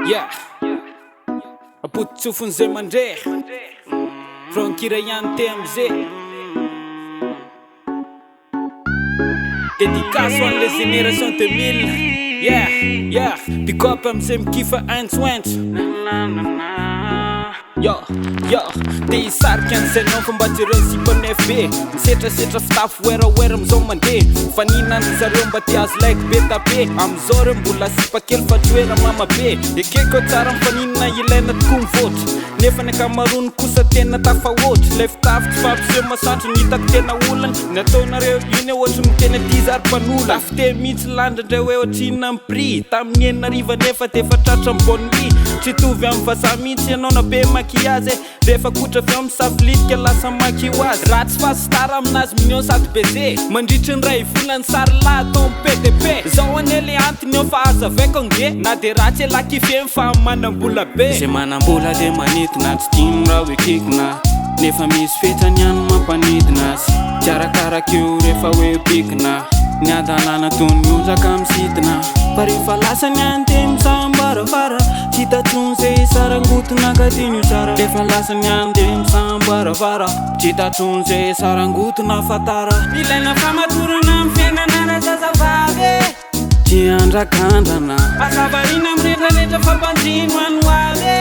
Yeah, apototsofony mandre Frankira ihany TMZ. Dédicace ho an'le génération 2000. Yeah, pick up amizay mikifa antswentso. Yo, te hisarika an'izanao fa mba tsy ireo sipanef be misetrasetra fitafy wera amizao mandeha faninany zareo mba te azo like be tape amizao reo mbola sipakely fa toera mama be ekeko tsara mifaninana ilaina tokoa mivoatra nefa ny akamarony kosa tena tafahoatra lay fitafy tsy fampiseho masatro ny hitako tena olana ny ataonareo iny ohatra miteny aty zary mpanolana afite mihitsy landrandray hoe ohatrina amin'ny prix tamin'ny eninariva nefa tefa tratra mbonly tsy tovy amin'ny vazaha mihitsy ianao na be makiazy rehefa kotra avy misafilitika lasa makihoazy raha tsy fasitara aminazy mignon sady beze mandritry ny ray volany sary lahy atao PDP zao anele antony eo fa aza vaiko nge na de ratsy elakifemy fa manam-bola be zay manam-bola de manidina tsy tino raha hoe kikina nefa misy fetrany ihany mampanidina azy tsy arakaraka eo rehefa hoe bikina ny adalana toy ny onjaka misitina fa rehefa lasany ihany de misambaravara tsy tatsony zay sarangotona katiny tsara rehefa lasany ihany de misambaravara tsy tatsony zay sarangotona fatara ilaina famatorana amin'ny fiainana razazavavy tsy andrakandrana asavarina miretraretra fampanjino any hoavy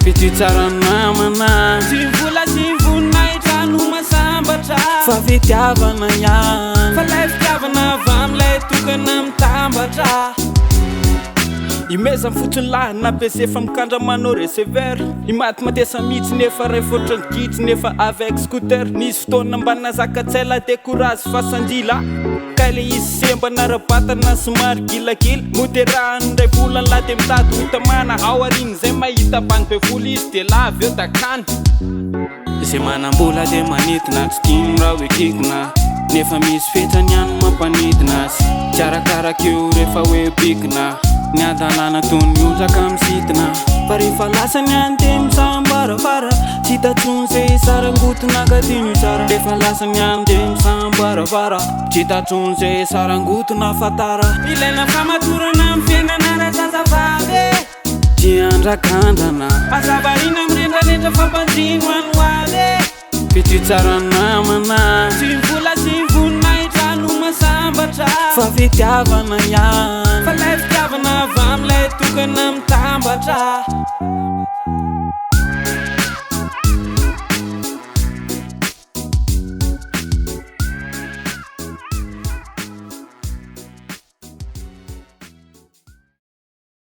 fety tsara namana tsy vola sy vonina hitrano masambatra fa fitiavana ihany fa lay fitiavana avy amilay tokana mitambatra imeza mifotony lahy na pese fa mikandra manao receveur imaty matesa mihitsy nefa ray fotrany gitsy nefa avec scooter nisy fotoana mbana zakatsela décourage fa sandila kaile izy semba narabatana somary gilagila moderahany ray volany lahy de mitady hotamana ao ariny zay mahita bany be vola izy de lahy avy eo dakany zay manam-bola de manidina tsy tino raha hoe kikina nefa misy fetrany ihany mampanidina azy tsy arakaraka eo rehefa hoe bikina ny adalana toy ny onjaka misitina fa rehefa lasany ihany de misambaravara tsy tatsony zay sarangotona katiny tsara rehefa lasany ihany de misambaravara tsy tatsony zay sarangotona fatara ilaina famatorana amin'ny fiainana razazavavy tsy andrakandrana asavarina mirendraretra fampanjino any hoavy fety tsara namana tsy vola sy vonina hitrano masambatra fa fitiavana ihany fa lay fitiavana avy amilay tokana mitambatra